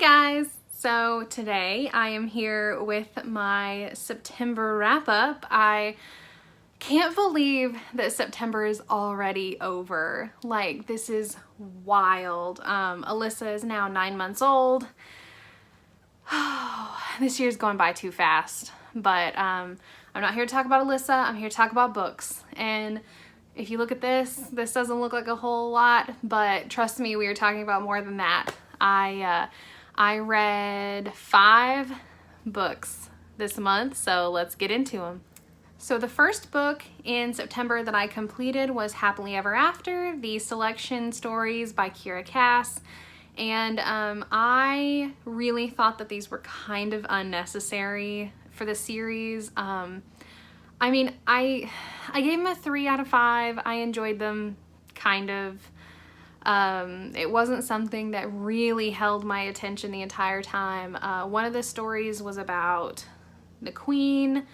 guys! So today I am here with my September wrap-up. I can't believe that September is already over. Like, this is wild. Alyssa is now 9 months old. This year's going by too fast. But I'm not here to talk about Alyssa, I'm here to talk about books. And if you look at this doesn't look like a whole lot, but trust me, we are talking about more than that. I read 5 books this month, so let's get into them. So the first book in September that I completed was Happily Ever After, the selection stories by Kira Cass. And I really thought that these were kind of unnecessary for the series. I mean, I gave them a 3 out of 5. I enjoyed them, kind of. It wasn't something that really held my attention the entire time. One of the stories was about the Queen,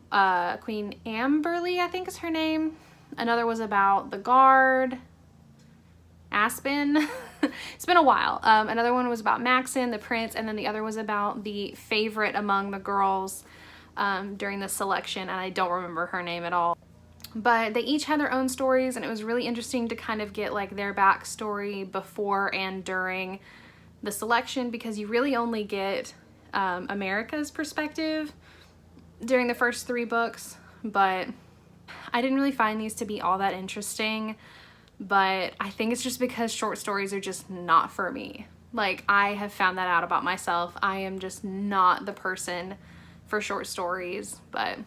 Queen Amberly, I think is her name. Another was about the guard, Aspen. It's been a while. Another one was about Maxon, the prince, and then the other was about the favorite among the girls during the selection, and I don't remember her name at all. But they each had their own stories, and it was really interesting to kind of get like their backstory before and during the selection, because you really only get America's perspective during the first 3 books. But I didn't really find these to be all that interesting, but I think it's just because short stories are just not for me. Like, I have found that out about myself. I am just not the person for short stories, but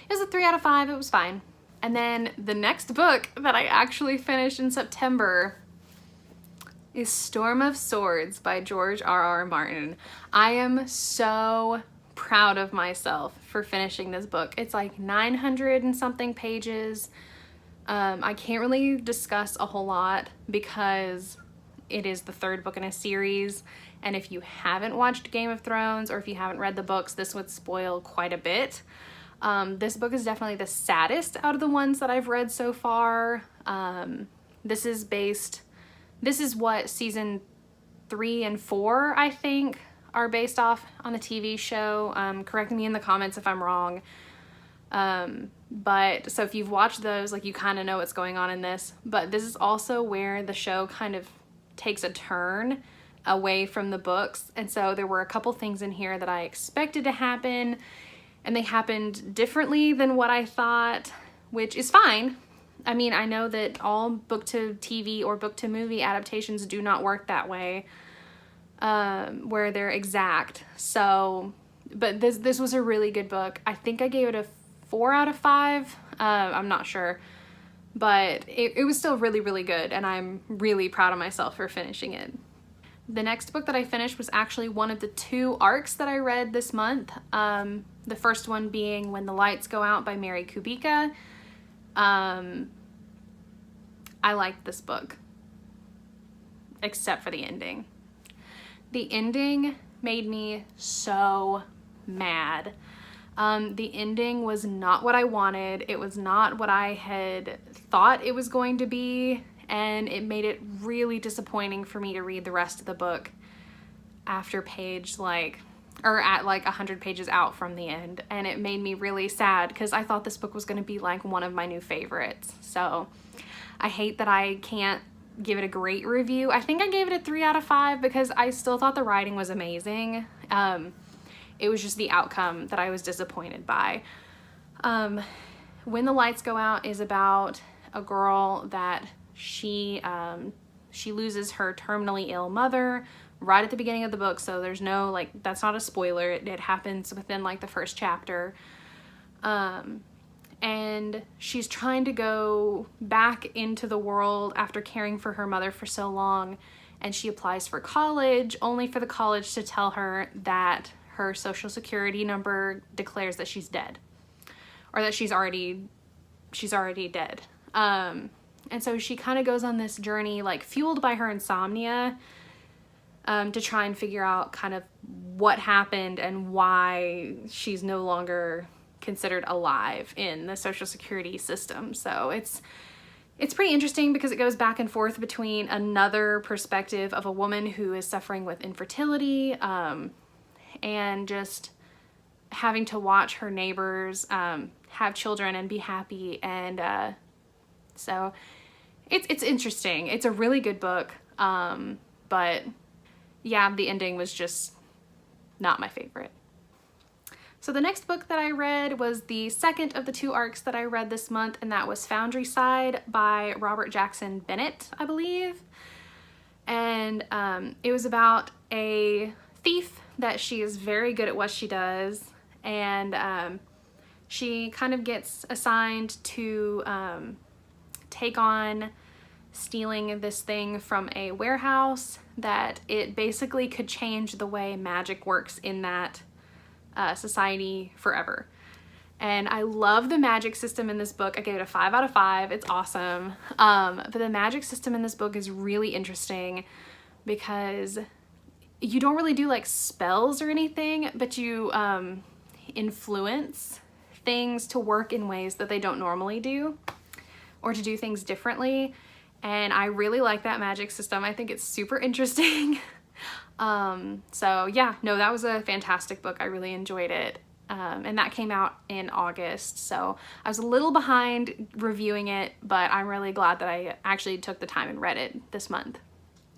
it was a 3 out of 5, it was fine. And then the next book that I actually finished in September is Storm of Swords by George R.R. Martin. I am so proud of myself for finishing this book. It's like 900 and something pages. I can't really discuss a whole lot because it is the 3rd book in a series, and if you haven't watched Game of Thrones or if you haven't read the books, this would spoil quite a bit. This book is definitely the saddest out of the ones that I've read so far. This is what season 3 and 4, I think, are based off on a TV show. Correct me in the comments if I'm wrong. But so if you've watched those, like, you kind of know what's going on in this, but this is also where the show kind of takes a turn away from the books. And so there were a couple things in here that I expected to happen, and they happened differently than what I thought, which is fine. I mean, I know that all book to TV or book to movie adaptations do not work that way, where they're exact. So, but this was a really good book. I think I gave it a 4 out of 5. I'm not sure, but it was still really, really good, and I'm really proud of myself for finishing it. The next book that I finished was actually one of the 2 arcs that I read this month. The first one being When the Lights Go Out by Mary Kubica. I liked this book, except for the ending. The ending made me so mad. The ending was not what I wanted. It was not what I had thought it was going to be, and it made it really disappointing for me to read the rest of the book after at like 100 pages out from the end. And it made me really sad because I thought this book was going to be like one of my new favorites. So I hate that I can't give it a great review. I think I gave it a 3 out of 5 because I still thought the writing was amazing. It was just the outcome that I was disappointed by. When the Lights Go Out is about a girl that she loses her terminally ill mother right at the beginning of the book, so there's no, like, that's not a spoiler. It happens within like the first chapter. And she's trying to go back into the world after caring for her mother for so long, and she applies for college, only for the college to tell her that her social security number declares that she's dead, or that she's already dead. And so she kind of goes on this journey, like, fueled by her insomnia, to try and figure out kind of what happened and why she's no longer considered alive in the social security system. So It's pretty interesting because it goes back and forth between another perspective of a woman who is suffering with infertility, and just having to watch her neighbors have children and be happy, and so it's interesting. It's a really good book, but yeah, the ending was just not my favorite. So the next book that I read was the second of the 2 arcs that I read this month, and that was Foundry Side by Robert Jackson Bennett, I believe. And it was about a thief that she is very good at what she does, and she kind of gets assigned to take on stealing this thing from a warehouse that it basically could change the way magic works in that society forever. And I love the magic system in this book. I gave it a 5 out of 5. It's awesome. But the magic system in this book is really interesting because you don't really do like spells or anything, but you influence things to work in ways that they don't normally do, or to do things differently. And I really like that magic system. I think it's super interesting. So yeah, no, that was a fantastic book. I really enjoyed it. And that came out in August. So I was a little behind reviewing it, but I'm really glad that I actually took the time and read it this month.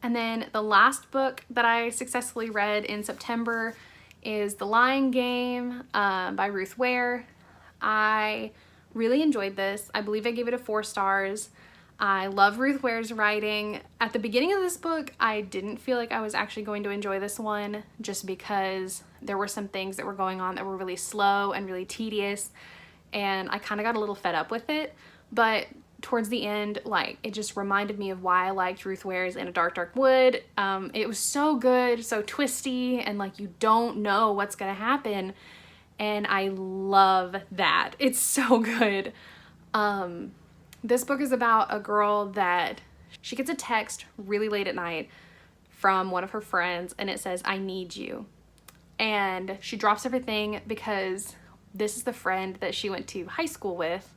And then the last book that I successfully read in September is The Lying Game by Ruth Ware. I really enjoyed this. I believe I gave it a 4 stars. I love Ruth Ware's writing. At the beginning of this book, I didn't feel like I was actually going to enjoy this one just because there were some things that were going on that were really slow and really tedious, and I kind of got a little fed up with it. But towards the end, like, it just reminded me of why I liked Ruth Ware's In a Dark, Dark Wood. It was so good, so twisty, and like you don't know what's gonna happen, and I love that. It's so good. This book is about a girl that she gets a text really late at night from one of her friends, and it says, "I need you." And she drops everything because this is the friend that she went to high school with,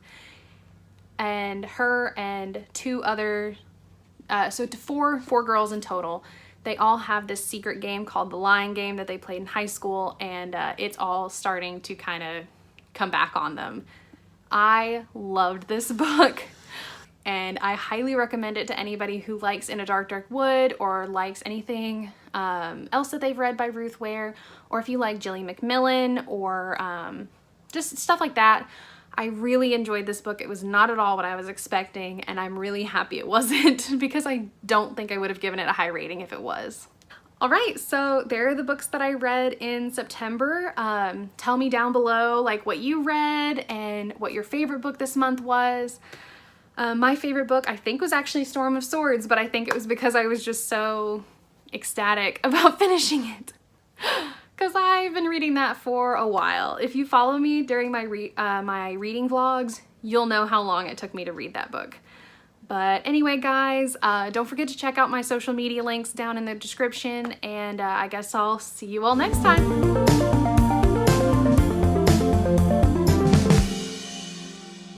and her and 2 other, so to four girls in total, they all have this secret game called The Lying Game that they played in high school, and it's all starting to kind of come back on them. I loved this book, and I highly recommend it to anybody who likes In a Dark, Dark Wood, or likes anything else that they've read by Ruth Ware, or if you like Jilly McMillan, or just stuff like that. I really enjoyed this book. It was not at all what I was expecting, and I'm really happy it wasn't because I don't think I would have given it a high rating if it was. Alright, so there are the books that I read in September. Tell me down below like what you read and what your favorite book this month was. My favorite book I think was actually Storm of Swords, but I think it was because I was just so ecstatic about finishing it. Because I've been reading that for a while. If you follow me during my reading vlogs, you'll know how long it took me to read that book. But anyway, guys, don't forget to check out my social media links down in the description, and I guess I'll see you all next time.